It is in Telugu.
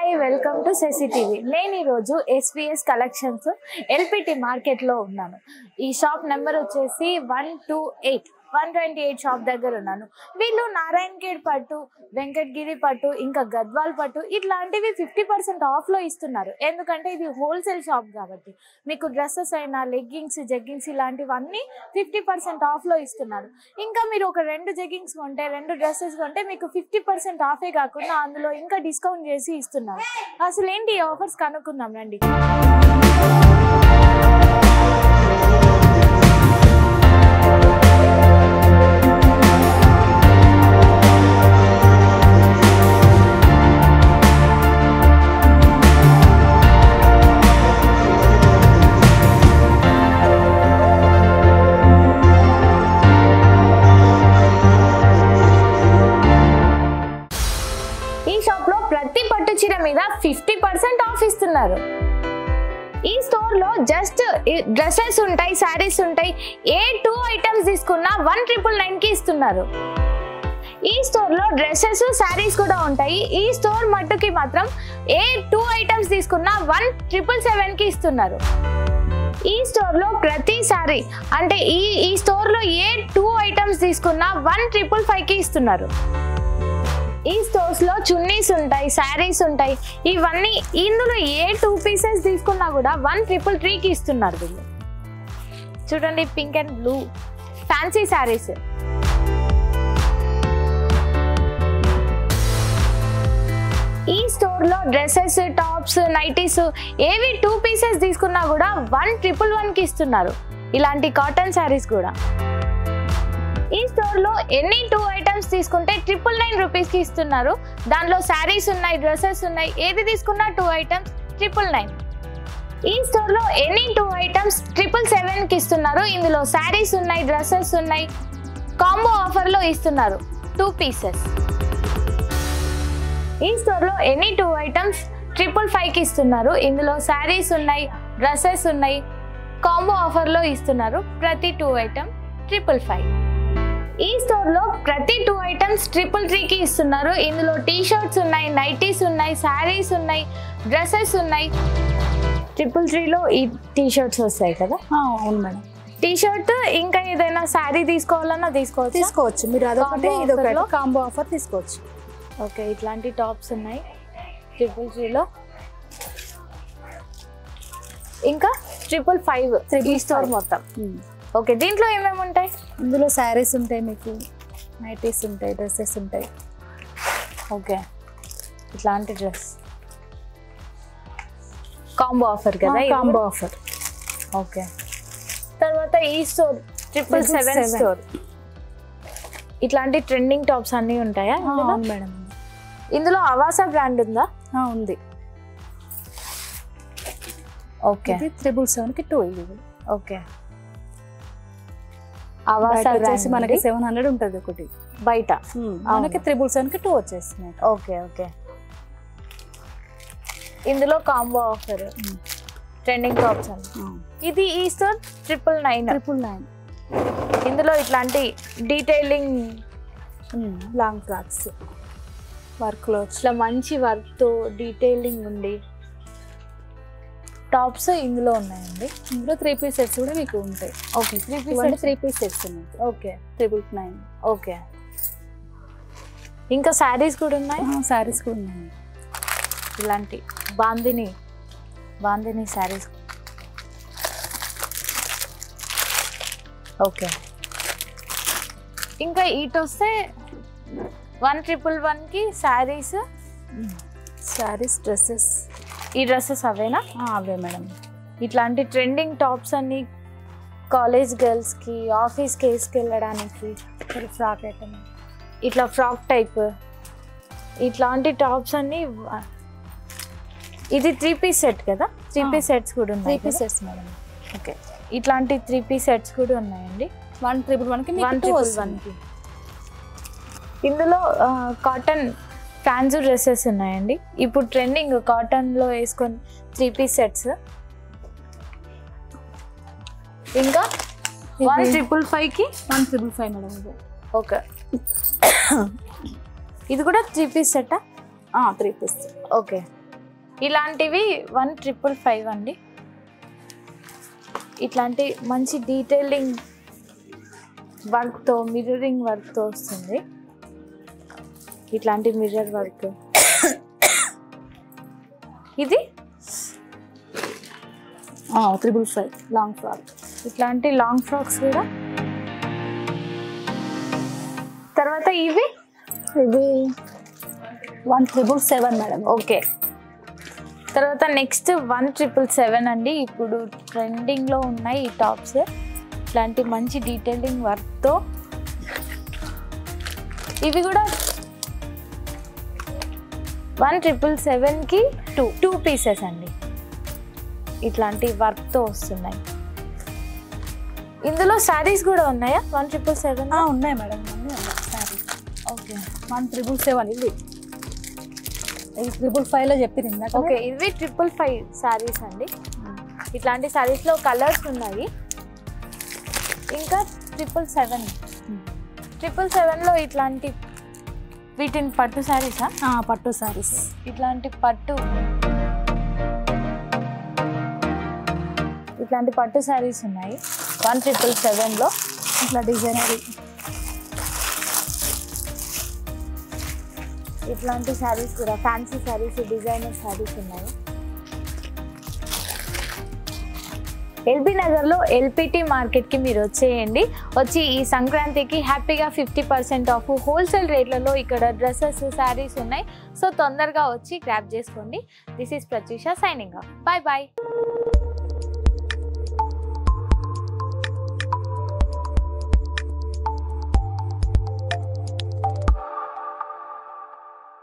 హాయ్ వెల్కమ్ టు సెసి టీవీ. నేను ఈరోజు ఎస్విఎస్ కలెక్షన్స్ ఎల్పిటి మార్కెట్లో ఉన్నాను. ఈ షాప్ నెంబర్ వచ్చేసి 128 షాప్ దగ్గర ఉన్నాను. వీళ్ళు నారాయణఖేడ్ పట్టు, వెంకటగిరి పట్టు, ఇంకా గద్వాల్ పట్టు ఇట్లాంటివి 50% ఆఫ్లో ఇస్తున్నారు. ఎందుకంటే ఇది హోల్సేల్ షాప్ కాబట్టి మీకు డ్రెస్సెస్ అయినా లెగ్గింగ్స్, జగ్గింగ్స్ ఇలాంటివన్నీ 50% ఆఫ్లో ఇస్తున్నారు. ఇంకా మీరు ఒక 2 జగ్గింగ్స్ కొంటే, 2 డ్రెస్సెస్ కొంటే మీకు 50% ఆఫే కాకుండా అందులో ఇంకా డిస్కౌంట్ చేసి ఇస్తున్నారు. అసలు ఏంటి ఈ ఆఫర్స్ కనుక్కుందాం రండి. ఈ షాప్ లో ప్రతి పట్టు చీర మీద 50% ఆఫ్ ఇస్తున్నారు. ఈ స్టోర్ లో జస్ట్ డ్రెస్సెస్ ఉంటాయి, శారీస్ ఉంటాయి. ఏ 2 ఐటమ్స్ తీసుకున్నా 1999 కి ఇస్తున్నారు. ఈ స్టోర్ లో డ్రెస్సెస్, శారీస్ కూడా ఉంటాయి. ఈ స్టోర్ మట్టుకి మాత్రం ఏ 2 ఐటమ్స్ తీసుకున్నా 1777 కి ఇస్తున్నారు. ఈ స్టోర్ లో ప్రతి సారీ అంటే ఈ స్టోర్ లో ఏ 2 ఐటమ్స్ తీసుకున్నా 1555 కి ఇస్తున్నారు. ఈ స్టోర్స్ లో చున్నీస్ ఉంటాయి, శారీస్ ఉంటాయి. ఇవన్నీ ఇందులో ఏ 2 పీసెస్ తీసుకున్నా కూడా 1333 కి ఇస్తున్నారు. వీళ్ళు చూడండి, pink and blue fancy saris. ఈ స్టోర్ లో డ్రెస్సెస్, టాప్స్, నైటీస్ ఏవి 2 పీసెస్ తీసుకున్నా కూడా 1111 కి ఇస్తున్నారు. ఇలాంటి కాటన్ శారీస్ కూడా. ఈ స్టోర్ లో ఎన్ని 2 ఐటమ్స్ తీసుకుంటే 999 రూపీస్ కి ఇస్తున్నారు. దానిలో శారీస్ ఉన్నాయి, డ్రెస్సెస్ ఉన్నాయి. ఏది తీసుకున్నా 2 ఐటమ్స్ 999. ఈ స్టోర్ లో ఎన్ని 2 ఐటమ్స్ 777 కి ఇస్తున్నారు. ఇందులో శారీస్ ఉన్నాయి, డ్రెస్సెస్ ఉన్నాయి. కాంబో ఆఫర్ లో ఇస్తున్నారు 2 పీసెస్. ఈ స్టోర్ లో ఎన్ని 2 ఐటమ్స్ 555 కి ఇస్తున్నారు. ఇందులో శారీస్ ఉన్నాయి, డ్రెస్సెస్ ఉన్నాయి. కాంబో ఆఫర్ లో ఇస్తున్నారు ప్రతి 2 ఐటమ్ 555. ఈ స్టోర్ లో ప్రతి 2 ఐటమ్స్ 333 కి ఇస్తున్నారు. ఇందులో టీ షర్ట్స్ ఉన్నాయి, నైటీస్ ఉన్నాయి, శారీస్ ఉన్నాయి, డ్రెస్సెస్ ఉన్నాయి. 333 లో ఈ టీ షర్ట్స్ వస్తాయి కదా? అవును మేడం. టీ షర్ట్ ఇంకా ఏదైనా శారీ తీసుకోవాలన్నా తీసుకోవచ్చు. మీరు అదొకటి ఇదొకటి కాంబో ఆఫర్ తీసుకోవచ్చు. ఓకే, ఇట్లాంటి టాప్స్ ఉన్నాయి 333 లో. ఇంకా 555 ఈ స్టోర్ మొత్తం. ఓకే, దీంట్లో ఏమేమి ఉంటాయి? ఇందులో శారీస్ ఉంటాయి, మీకు నైటీస్ ఉంటాయి, డ్రెస్సెస్ ఉంటాయి. ఓకే, ఇట్లాంటి డ్రెస్ కాంబో ఆఫర్ కదా? Combo offer. ఓకే, తర్వాత ఈ స్టోర్ 777 స్టోర్. ఇట్లాంటి ట్రెండింగ్ టాప్స్ అన్నీ ఉంటాయా? అవును మేడం. ఇందులో అవాసా బ్రాండ్ ఉందా? ఉంది. ఓకే, 777 కి 2 ఇవి. ఓకే, అవాసా వచ్చేసి మనకి 700 ఉంటుంది ఒకటి బయట. మనకి 777 కి 2 వచ్చేస్తున్నాయి. ఓకే ఓకే, ఇందులో కాంబో ఆఫర్ ట్రెండింగ్ టాప్స్ అని. ఇది ఈ స్టోర్ 999. ఇందులో ఇట్లాంటి డీటెయిలింగ్ లాంగ్ ఫ్రాక్స్ వర్క్లో ఇట్లా మంచి వర్క్తో డీటెయిలింగ్ ఉండి టాప్స్ ఇందులో ఉన్నాయండి. ఇందులో 3 పీస్ సెట్స్ కూడా మీకు ఉంటాయి. ఓకే, 3 పీస్ సెట్స్ ఉన్నాయి. ఓకే, 999. ఓకే, ఇంకా శారీస్ కూడా ఉన్నాయి. శారీస్ కూడా ఉన్నాయి. ఇలాంటి బాందిని శారీస్. ఓకే, ఇంకా ఇటు వస్తే 1111 కి శారీస్, డ్రెస్సెస్. ఈ డ్రెస్సెస్ అవేనా? అవే మేడం. ఇట్లాంటి ట్రెండింగ్ టాప్స్ అన్ని కాలేజ్ గర్ల్స్కి, ఆఫీస్కి వేసుకెళ్ళడానికి. ఫ్రాక్ ఐటమ్, ఇట్లా ఫ్రాక్ టైప్ ఇట్లాంటి టాప్స్ అన్ని. ఇది 3 పీస్ సెట్ కదా? 3 పీస్ సెట్స్ కూడా ఉన్నాయి. 3 పీస్ సెట్స్ మేడం. ఓకే, ఇట్లాంటి 3 పీస్ సెట్స్ కూడా ఉన్నాయండి 1111 కి. 1111 కి. ఇందులో కాటన్ ఫ్యాన్సీ డ్రెస్సెస్ ఉన్నాయండి. ఇప్పుడు ట్రెండింగ్ కాటన్లో వేసుకొని 3 పీస్ సెట్స్. ఇంకా 1555 కి 1555 మేడం. ఓకే, ఇది కూడా 3 పీస్ సెట్టా? 3 పీస్. ఓకే, ఇలాంటివి 1555 అండి. ఇట్లాంటి మంచి డీటెయిలింగ్ వర్క్తో, మిర్రరింగ్ వర్క్తో వస్తుంది. ఇట్లాంటి మిర్రర్ వర్క్. ఇది 355 లాంగ్ ఫ్రాక్. ఇట్లాంటి లాంగ్ ఫ్రాక్స్ కూడా. తర్వాత ఇవి 1777 మేడం. ఓకే. తర్వాత నెక్స్ట్ 1777 అండి. ఇప్పుడు ట్రెండింగ్లో ఉన్నాయి ఈ టాప్స్. ఇట్లాంటి మంచి డీటెయిలింగ్ వర్క్తో. ఇవి కూడా 1777కి 2 పీసెస్ అండి. ఇట్లాంటి వర్క్తో వస్తున్నాయి. ఇందులో శారీస్ కూడా ఉన్నాయా? 1777 ఉన్నాయి మేడం. శారీ. ఓకే. 1777 ఇది 555లో చెప్పింది. ఓకే, ఇవి 555 శారీస్ అండి. ఇట్లాంటి శారీస్లో కలర్స్ ఉన్నాయి. ఇంకా 777లో ఇట్లాంటి వీటిని పట్టు శారీసా? పట్టు శారీస్. ఇట్లాంటి పట్టు శారీస్ ఉన్నాయి 1777లో. ఇట్లా డిజైనరీ ఇట్లాంటి శారీస్ కూడా, ఫ్యాన్సీ శారీస్, డిజైనర్ శారీస్ ఉన్నాయి. ఎల్బీ నగర్లో ఎల్పిటి మార్కెట్కి మీరు వచ్చేయండి. వచ్చి ఈ సంక్రాంతికి హ్యాపీగా 50% ఆఫ్ హోల్సేల్ రేట్లలో ఇక్కడ డ్రెస్సెస్, శారీస్ ఉన్నాయి. సో తొందరగా వచ్చి గ్రాబ్ చేసుకోండి. This is Pratyusha signing off. Bye bye.